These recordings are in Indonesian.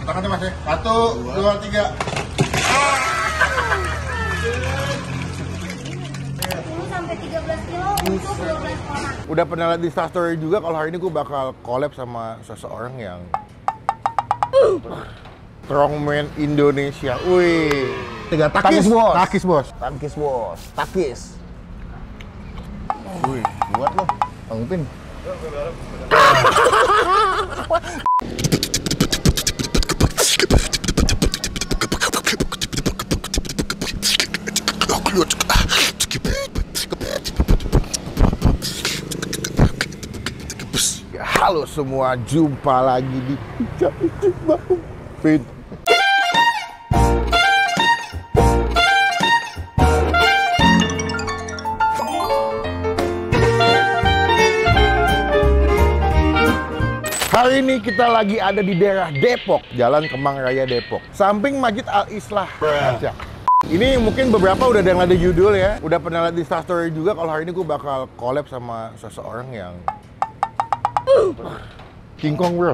Tangannya Mas ya. 1, 2, 3. Sampai 13 kilo untuk 12 orang. Udah pernah lihat di Instastory juga kalau hari ini gue bakal collab sama seseorang yang strongman Indonesia. Wih. Takis bos. Takis bos. Takis bos. Takis. Wih, buat lo. Bang Upin. Halo semua, jumpa lagi di Bang Upin. Hari ini kita lagi ada di daerah Depok, Jalan Kemang Raya Depok, samping Masjid Al-Islah. Ini mungkin beberapa udah ada yang ada judul ya, udah pernah lihat di Instastory juga kalau hari ini gue bakal collab sama seseorang yang King Kong bro.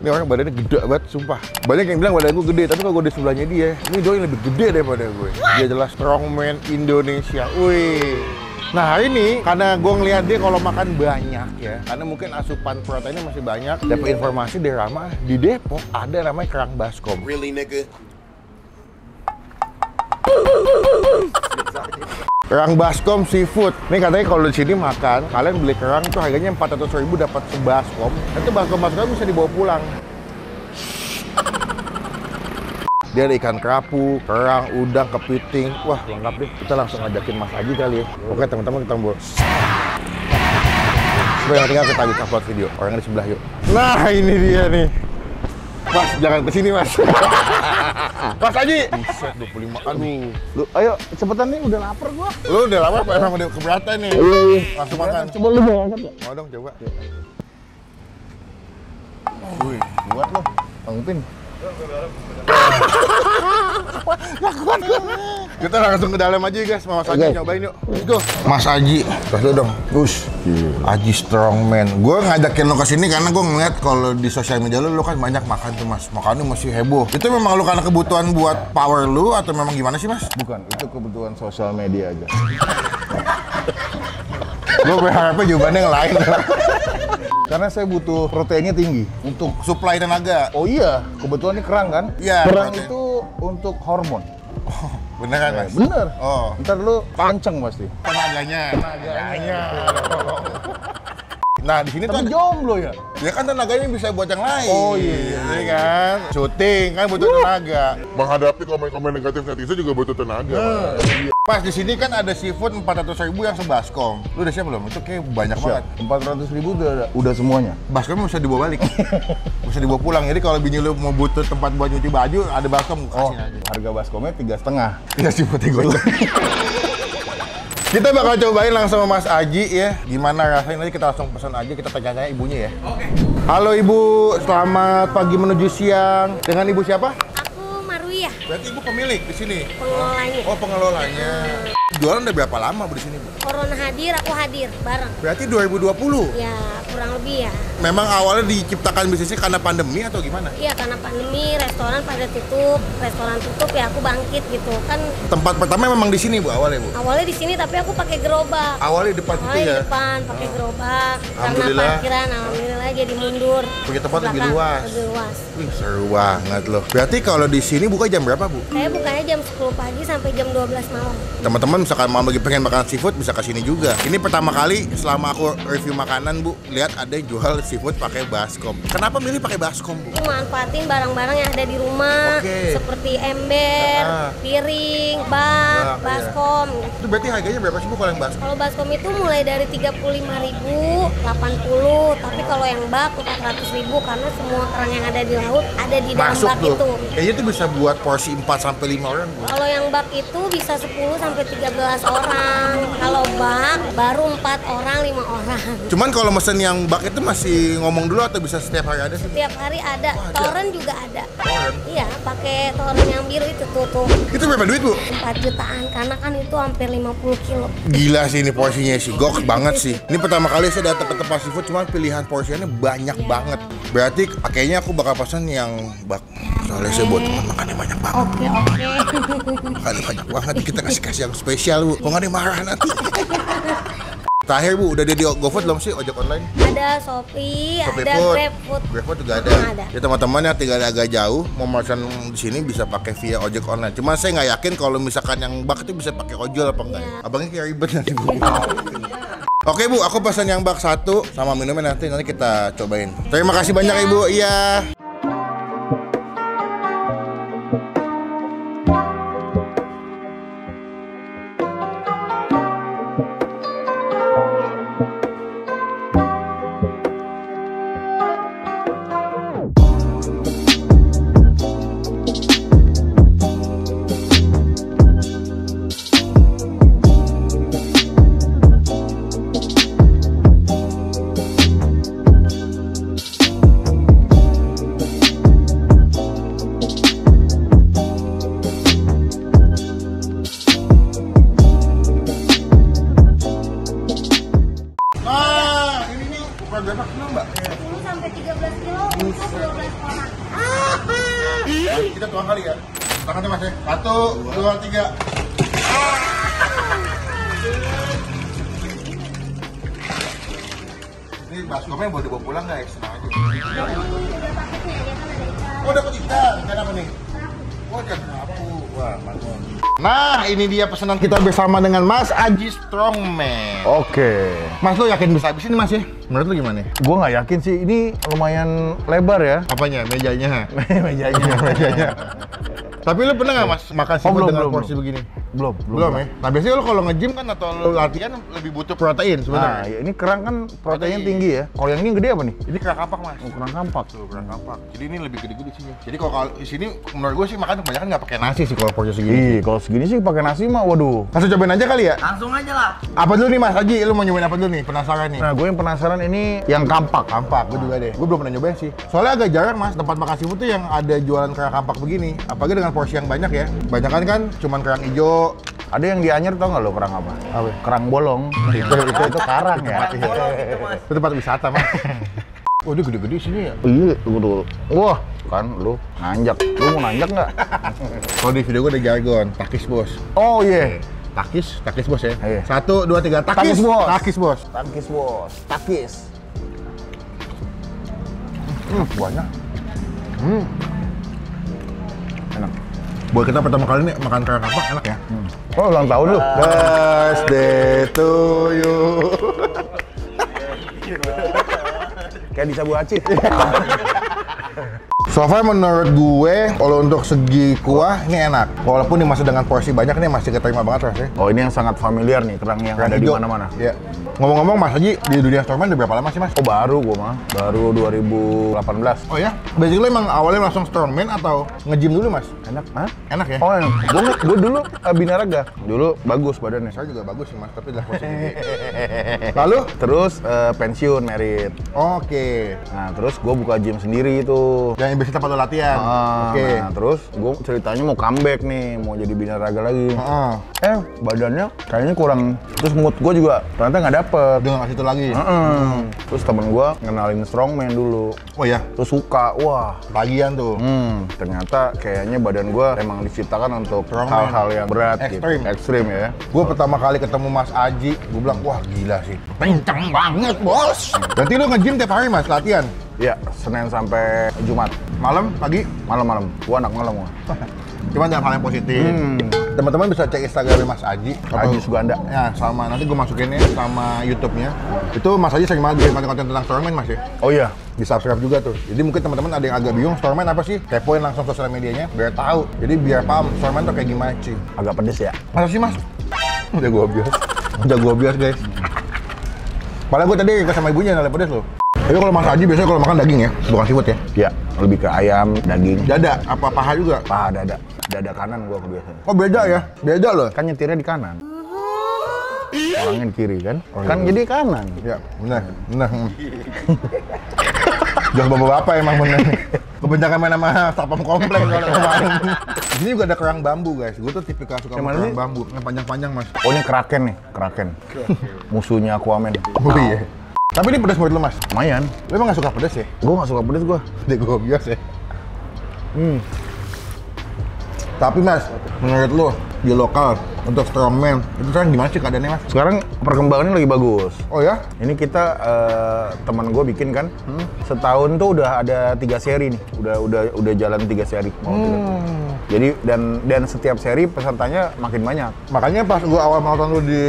Ini orang badannya gede banget, sumpah. Banyak yang bilang badan gue gede, tapi kalau gue di sebelahnya dia, ini doi lebih gede daripada gue. Dia adalah strongman Indonesia. Wih. Nah hari ini, karena gue ngeliat dia kalau makan banyak ya, karena mungkin asupan proteinnya masih banyak. Dapat informasi dari Rama, di Depok ada namanya kerang baskom. Really nigga? Kerang baskom seafood. Nih katanya kalau di sini makan, kalian beli kerang tuh harganya 400.000 dapat sebaskom. Itu baskom bisa dibawa pulang. Dia ada ikan kerapu, kerang, udang, kepiting. Wah lengkap deh. Kita langsung ngajakin Mas Aji kali ya. Oke teman-teman, kita mau. Supaya tinggal kita bisa upload video. Orangnya di sebelah yuk. Nah ini dia nih. Mas, jangan kesini mas. Mas Aji. Buset, 25. Aduh. Lu, ayo cepetan nih, udah lapar gua. Lu udah lama apa emang udah keberatan nih? Langsung makan. Coba lu mau angkat ya? Mau dong, coba. Wih, buat lo. Bang Upin. Kita langsung ke dalam aja guys, Mas Aji nyobain yuk. Let's go. Mas Aji, terus lu dong. Push. Aji strongman. Gue ngajakin lo ke sini karena gue ngeliat kalau di sosial media lu kan banyak makan tuh mas. Makannya masih heboh. Itu memang lu karena kebutuhan buat power lu atau memang gimana sih mas? Bukan, itu kebutuhan sosial media aja. Gue berharapnya jawabannya yang lain. Karena saya butuh proteinnya tinggi Untuk supply tenaga. Oh iya, kebetulan ini kerang kan? Iya. Kerang protein. itu untuk hormon. Oh, beneran mas? Bener. Oh. Ntar lu kenceng pasti. Tenaganya. Nah di sini tuh Tapi jomblo ya? ya kan tenaganya bisa buat yang lain. Oh iya kan. Syuting kan butuh tenaga. Menghadapi komen-komen negatif netizen juga butuh tenaga. Pas di sini kan ada seafood 400.000 yang sebaskom. Lu udah siap belum? Itu kayak banyak banget. 400.000 udah semuanya. Baskomnya bisa dibawa balik. Bisa dibawa pulang. Jadi kalau bini lu mau butuh tempat buat nyuci baju, ada baskom Oh, kasih aja. harga baskomnya 3,5. Kita seafood goceng. Kita bakal cobain langsung sama Mas Aji ya. Gimana rasanya nanti kita langsung pesan aja, kita tanya-tanya ibunya ya. Oke. Halo Ibu, selamat pagi menuju siang. Dengan Ibu siapa? Aku Marwiyah, Berarti Ibu pemilik di sini. pengelolanya. Oh, pengelolanya. Jualan udah berapa lama Bu di sini, Bu? Corona hadir, aku hadir bareng. Berarti 2020. Ya kurang lebih ya. Memang awalnya diciptakan bisnisnya karena pandemi atau gimana? Iya karena pandemi, restoran pada tutup, restoran tutup ya aku bangkit gitu kan. Tempat pertama memang di sini Bu awalnya Bu. Awalnya di sini tapi aku pakai gerobak. Awalnya di depan itu Awalnya di ya. depan pakai gerobak. Karena Alhamdulillah. parkiran, alhamdulillah jadi mundur. Punya tempat Ke lebih belakang, luas. Lebih luas. Wih seru banget loh. Berarti kalau di sini buka jam berapa Bu? Saya bukanya jam 10 pagi sampai jam 12 malam. Teman-teman misalkan mau lagi pengen makan seafood bisa ke sini juga. Ini pertama kali selama aku review makanan Bu, lihat ada yang jual seafood pakai baskom. Kenapa milih pakai baskom Bu? Aku manfaatin barang-barang yang ada di rumah, Oke. seperti ember, piring, bak, Bak, baskom. Itu berarti harganya berapa sih Bu kalau yang baskom? Kalau baskom itu mulai dari 35.000, 80, tapi kalau yang bak 400.000 karena semua kerang yang ada di laut ada di dalam Masuk bak tuh. itu. Kayaknya itu bisa buat porsi 4 sampai 5 orang Bu. Kalau yang bak itu bisa 10 sampai 13 orang. Kalau bak baru 4 orang, 5 orang. Cuman kalau mesen yang bak itu masih ngomong dulu atau bisa setiap hari ada sih? Setiap hari ada, Oh, ada. toren juga ada. Toren? Iya, pakai pakai telur yang biru itu tuh. Itu berapa duit, Bu? 4 jutaan karena kan itu hampir 50 kilo. Gila sih ini porsinya sih, gok banget sih. Ini pertama kali saya datang ke tempat seafood, cuma pilihan porsinya banyak banget. Berarti kayaknya aku bakal pesan yang bak. Soalnya saya buat teman makannya banyak banget. Oke. Makannya banyak banget, kita kasih yang spesial, Bu. Kok nggak dimarah nanti? Terakhir, Bu, udah ada di GoFood belum sih ojek online? Ada Shopee, ada GrabFood. GrabFood juga ada. Ada. Ya teman-teman yang tinggal agak jauh mau pesan di sini bisa pakai via ojek online. Cuma saya nggak yakin kalau misalkan yang bak itu bisa pakai ojol apa enggak. Ya. Abangnya kayak ribet nanti, Bu. Oke, Bu, aku pesan yang bak 1 sama minumnya nanti kita cobain. Terima kasih banyak, Ibu. Iya. Berapa kilo, Mbak? 10 sampai 13 kilo untuk 12 orang. Kita tuang kali ya. Tangannya Mas ya. 1, 2, 3. Ini baskopnya boleh dibawa pulang guys. Senang aja. Oh, dapat ikan. Ikan apa nih? Oh, ikan kerapu. Wah, mantap. Nah, ini dia pesanan kita bersama dengan Mas Aji Strongman. Oke. Mas, lo yakin bisa habis ini, Mas ya? Menurut lo gimana? Gua nggak yakin sih, ini lumayan lebar ya. Apanya? Mejanya? Mejanya. Tapi lu pernah nggak, Mas, makan seafood dengan porsi begini? Belum Ya? Nah, biasanya lu kalau nge-gym kan atau lu latihan lebih butuh protein sebenarnya. Nah, ya ini kerang kan proteinnya tinggi ya. Kalau yang ini gede apa nih? Ini kerang kampak, Mas. Oh, kerang kampak. Tuh, kerang kampak. Jadi ini lebih gede-gede sih. Jadi kalau di sini menurut gue sih makan kebanyakan nggak pakai nasi sih kalau porsi segini. Ih, kalau segini sih pakai nasi mah waduh. Langsung cobain aja kali ya? Langsung aja lah. Apa dulu nih, Mas Aji? Lu mau nyobain apa dulu nih? Penasaran nih. Nah, gue yang penasaran ini yang kampak. Kampak, gue juga deh. Gue belum pernah nyobain sih. Soalnya agak jarang, Mas, tempat makan seafood tuh yang ada jualan kerang kampak begini. Apalagi dengan porsi yang banyak ya. Banyakan kan cuman kerang hijau. Ada yang di Anyer tau nggak lo kerang apa? Apa? Kerang bolong. itu karang ya. Itu tempat wisata, Mas. Oh, dia gede-gede sini ya? Iya, tunggu dulu. Wah, kan lu nanjak. Lu mau nanjak nggak? Kalau di video gue ada jargon, takis bos. Oh iya. Takis bos ya. Iya. 1, 2, 3, Takis, bos. Takis bos. Takis bos. Takis. Buahnya. Enak. Buat kita pertama kali nih makan kerang kampak enak ya. Oh, ulang tahun lu. Birthday to you. Kayak di Sabu Acih. So far menurut gue, kalau untuk segi kuah ini enak. Walaupun dimasak dengan porsi banyak nih masih keterima banget rasanya. Oh, ini yang sangat familiar nih, kerang yang Kerang ada di hijau. mana-mana. Iya. Ngomong-ngomong, Mas Haji di dunia Strongman udah berapa lama sih, Mas? Oh, baru gua mah. Baru 2018. Oh ya? Basically emang awalnya langsung Strongman atau nge-gym dulu, Mas? Enak, hah? Enak ya? Oh, enak. Gua dulu binaraga. Dulu bagus badannya. Saya juga bagus sih, Mas, tapi udah porsi gede. Lalu? Terus pensiun merit. Oke. Nah, terus gua buka gym sendiri itu. Yang biasa tempat lo latihan. Oke. Nah, terus gue ceritanya mau comeback nih, mau jadi binaraga lagi. Badannya kayaknya kurang. Terus mood gue juga ternyata nggak dapet. Udah nggak situ lagi. Terus temen gue ngenalin Strongman dulu. Oh ya? Terus suka, wah. Bagian tuh. Ternyata kayaknya badan gue emang diciptakan untuk Strongman. hal-hal yang berat, Ekstrim. gitu. Ekstrim ya. Gue pertama kali ketemu Mas Aji, gue bilang, wah gila sih. Kenceng banget, bos. Berarti lu nge-gym tiap hari, Mas, latihan? Ya, Senin sampai Jumat. Malam, pagi? Malam-malam. Gue anak malam gua. Cuma dalam hal yang positif. Teman-teman bisa cek Instagramnya Mas Aji. Aji Suganda. Ya, sama nanti gue masukinnya sama YouTube-nya. Itu Mas Aji sering banget bikin konten tentang Strongman, Mas ya. Oh iya. Di-subscribe juga tuh. Jadi mungkin teman-teman ada yang agak bingung Strongman apa sih? Kepoin langsung sosial medianya biar tahu. Jadi biar paham Strongman tuh kayak gimana sih. Agak pedes ya. Masa sih, Mas? Udah gue bias. Udah gue bias, guys. Padahal gue tadi ke sama ibunya nilai pedes loh. Tapi kalau Mas Aji biasanya kalau makan daging ya, bukan seafood ya? Ya, lebih ke ayam, daging. Dada, apa paha juga? Paha dada. Dada kanan gua kebiasaan. Oh beda ya? Beda loh. Kan nyetirnya di kanan. Orangnya di kiri kan? Kan jadi kanan. Ya, benar. Jual bapak-bapak emang bener. Kebanyakan main sama satpam komplek kalau kemarin. Di sini juga ada kerang bambu guys. Gue tuh tipikal suka sama kerang bambu. Yang panjang-panjang mas. Oh ini kraken nih, kraken. Musuhnya Aquaman. Oh iya. Tapi ini pedas menurut lu mas? Lumayan. Lu emang gak suka pedas ya? Gue nggak suka pedes gue. Dek gue biasa ya. Tapi mas, menurut lu di lokal untuk strongman itu sekarang gimana sih keadaannya mas? Sekarang perkembangannya lagi bagus. Oh ya? Ini kita teman gue bikin kan, setahun tuh udah ada 3 seri nih, udah jalan 3 seri. Jadi dan setiap seri pesertanya makin banyak. Makanya pas gue awal nonton lu di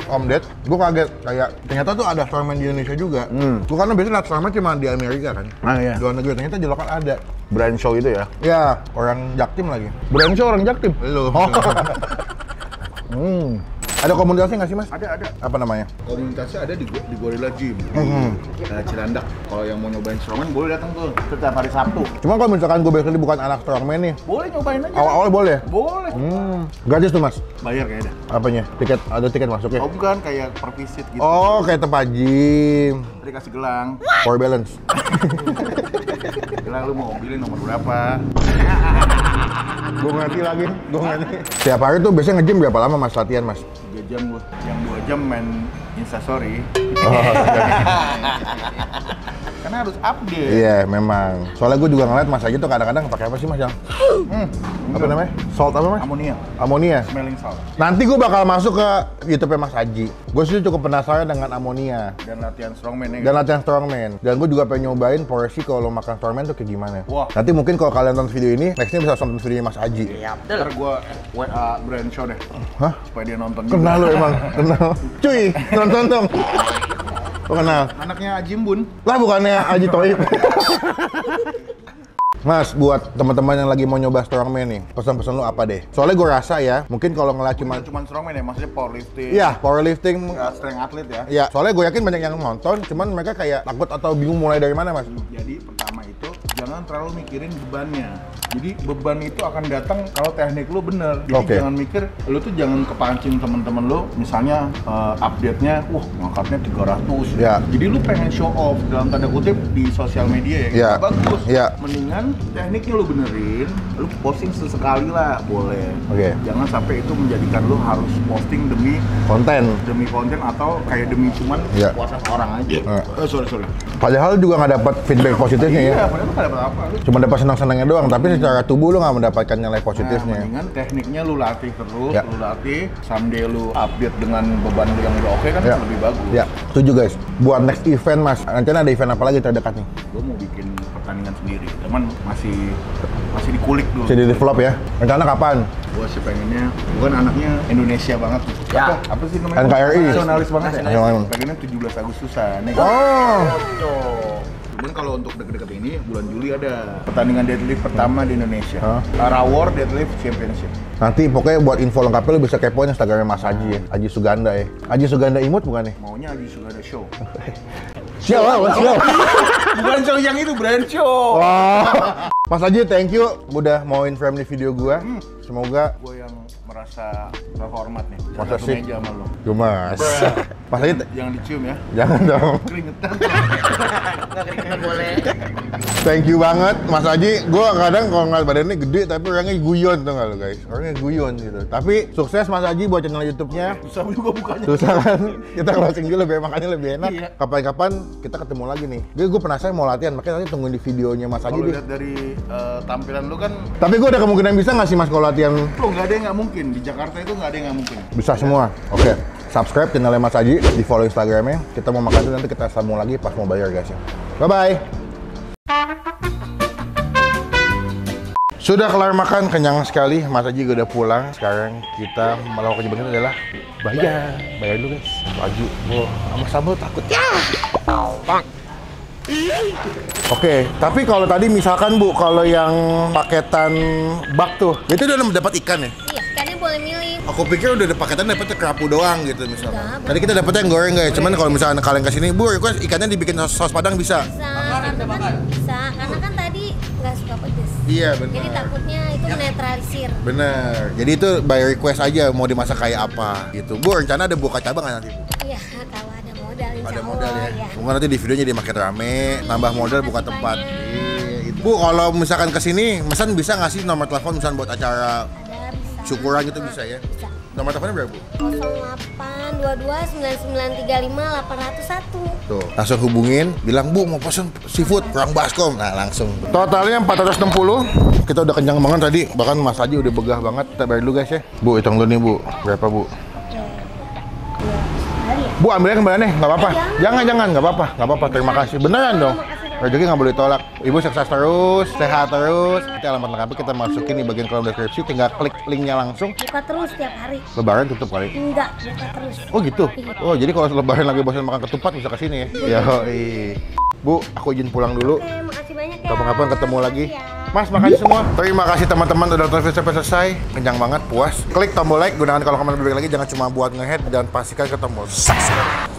Om Ded, gue kaget kayak ternyata tuh ada strongman di Indonesia juga. Gue karena biasanya liat strongman cuma di Amerika kan. Nah iya. Di luar negeri ternyata di lokal ada. Brand show itu ya. Ya, orang Jaktim lagi. Brand show orang Jaktim. Lu. Oh. Ada komunitasnya nggak sih mas? Ada. Apa namanya? Komunitasnya ada di Gorilla Gym. Cilandak. Kalau yang mau nyobain strongman boleh datang tuh setiap hari Sabtu. Cuma kalau misalkan gue basically bukan anak strongman nih, Boleh nyobain aja. awal-awal boleh? Boleh. Gratis tuh mas? Bayar kayaknya. Apanya? Tiket? Ada tiket masuknya? Oh bukan, kayak per visit gitu. Oh, kayak tempat gym. Tadi kasih gelang. Power balance. Gelang lu mau pilih nomor berapa? Gue ngerti lagi, gue ngerti. Tiap hari tuh biasanya nge-gym berapa lama mas latihan mas? 3 jam gua. Yang 2 jam main Instastory. Karena harus update. Iya, memang. Soalnya gue juga ngeliat mas Aji tuh kadang-kadang pakai apa sih mas yang? Apa namanya? Salt apa mas? Amonia. Amonia. Smelling salt. Nanti gue bakal masuk ke YouTube-nya Mas Aji. Gue sih cukup penasaran dengan amonia Dan latihan strongman ya. dan latihan strongman. Dan gue juga pengen nyobain porsi kalau makan strongman tuh kayak gimana. Wah. Nanti mungkin kalau kalian nonton video ini, nextnya bisa nonton videonya Mas Aji. Ntar gua WA Brand Show deh. Hah? Supaya dia nonton Kenal lu emang? Kenal? Cuy, nonton dong. Lo kenal? Anaknya Ajimbun. Lah bukannya Aji Toib. Mas, buat teman-teman yang lagi mau nyoba strongman nih, pesan-pesan lu apa deh? Soalnya gue rasa ya, mungkin kalau ngeliat cuma strongman ya, maksudnya powerlifting. iya, powerlifting. Strength athlete ya. Ya, soalnya gue yakin banyak yang nonton, cuman mereka kayak takut atau bingung mulai dari mana, Mas? Jadi pertama itu jangan terlalu mikirin bebannya. Jadi beban itu akan datang kalau teknik lu bener. Jadi Oke. jangan mikir, lu tuh jangan kepancing temen-temen lu. Misalnya update-nya, ngangkatnya 300. Ya. Jadi lu pengen show off dalam tanda kutip di sosial media ya. Ya. Itu bagus. Ya. Mendingan tekniknya lu benerin, lu posting sesekali lah boleh. Oke. Jangan sampai itu menjadikan lu harus posting demi Konten. atau kayak demi cuman Ya. puasa orang aja. Sorry. Padahal juga nggak dapat feedback positifnya ya. Iya, padahal nggak dapat apa. Lu Cuma dapat senang-senangnya doang, tapi secara tubuh lu nggak mendapatkan nilai positifnya. mendingan tekniknya lu latih terus, Ya. lu latih, someday lu update dengan beban lu yang udah oke kan Ya. lebih bagus. Ya, setuju guys. Buat next event Mas, nanti ada event apa lagi terdekat nih? Gue mau bikin pertandingan sendiri, cuman masih dikulik dulu. Jadi develop ya. Rencana kapan? Gue sih pengennya, bukan anaknya Indonesia banget. Apa sih namanya? NKRI. Nasionalis banget ya. Nasionalis. Pengennya 17 Agustusan. Nih. Oh, Cuman kalau untuk deket-deket ini, bulan Juli ada pertandingan deadlift pertama di Indonesia. Hah? Rawor Deadlift Championship. nanti pokoknya buat info lengkapnya lu bisa kepoin Instagramnya Mas Aji ya. Aji Suganda ya. Aji Suganda Imut bukan nih? Maunya Aji Suganda Show. Siap lah, Mas. Siap. Bukan show yang itu, Brand Show. Wah. Mas Aji, thank you udah mauin frame di video gua. Semoga Gue yang merasa terhormat nih. Masa Satu sih? meja sama lo. Mas. Mas Aji, Jangan dicium ya. jangan dong. Keringetan. Thank you banget Mas Aji. Gua kadang kalau ngeliat badannya gede tapi orangnya guyon tuh nggak lo guys. Orangnya guyon gitu. Tapi sukses Mas Aji buat channel YouTube-nya. Susah juga bukanya. Susah kan? Kita closing dulu biar makannya lebih enak. Iya. Kapan-kapan kita ketemu lagi nih. Gue penasaran mau latihan, makanya nanti tungguin di videonya Mas Aji Kalau deh. lihat dari tampilan lu kan, Tapi gue ada kemungkinan bisa nggak sih Mas kalau latihan lo nggak ada yang nggak mungkin. Di Jakarta itu nggak ada yang nggak mungkin. bisa semua? Oke. Subscribe channelnya Mas Aji, di follow Instagramnya. Kita mau makan dulu, nanti kita sambung lagi pas mau bayar guys ya. Bye-bye. Sudah kelar makan, kenyang sekali. Mas Aji juga udah pulang. Sekarang kita melakukan kewajiban kita adalah bayar dulu guys. Baju, sama sambal takut ya. Oke, tapi kalau tadi misalkan Bu, kalau yang paketan bak tuh, itu udah dapat ikan ya? Iya, ikannya boleh milih. Aku pikir udah ada paketan dapetnya kerapu doang gitu misalnya. Enggak, Tadi kita dapetnya yang goreng guys. Cuman kalau misalnya kalian kesini, Bu, request ikannya dibikin saus padang bisa? Bisa, karena kan tadi nggak suka pedes. Iya benar. Jadi takutnya itu menetralisir. Bener. Jadi itu by request aja mau dimasak kayak apa gitu. Bu, rencana ada buka cabang nggak nanti? Iya, kalau ada mau modal, insya Ada Allah, modal ya. ya. Mungkin nanti di videonya dia makin rame, nambah modal buka tempat. Bu, kalau misalkan kesini, pesan bisa nggak sih nomor telepon misalkan buat acara Ada bisa. syukuran gitu bisa ya? Bisa. Nomor teleponnya berapa, Bu? 0822 9935 801. Tuh, langsung hubungin, bilang, Bu mau pesen seafood, kurang baskom. Nah, langsung. Totalnya 460. Kita udah kenyang banget tadi, bahkan Mas Haji udah begah banget. Kita bayar dulu guys ya. Bu, hitung dulu nih, Bu. Berapa, Bu? Bu, ambilnya kembaliannya, nggak apa-apa. Jangan, nggak apa-apa, nggak apa-apa. Terima kasih. Beneran dong. Rezeki nggak boleh tolak. Ibu sukses terus, sehat terus. Nanti alamat lengkapnya kita masukin di bagian kolom deskripsi. Tinggal klik linknya langsung. Buka terus tiap hari. Lebaran tutup kali. Enggak, buka terus. Oh gitu? Oh jadi kalau lebaran lagi bosan makan ketupat bisa kesini ya? Yoi. Bu, aku izin pulang dulu. Oke, makasih banyak ya. Kapan-kapan ketemu lagi. Makasih ya. Mas, makasih semua. Terima kasih teman-teman udah nonton video sampai selesai. Kenyang banget, puas. Klik tombol like, gunakan kolom komentar lebih baik lagi. Jangan cuma buat nge-head dan pastikan ke tombol subscribe.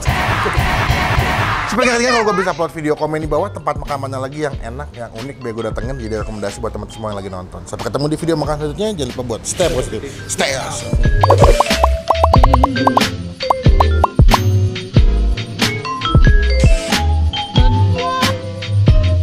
Sebenarnya kalau gue bisa upload video komen di bawah tempat makan mana lagi yang enak, yang unik biar gue datengin jadi rekomendasi buat teman-teman semua yang lagi nonton. Sampai ketemu di video makan selanjutnya. Jangan lupa buat stay positif, stay awesome.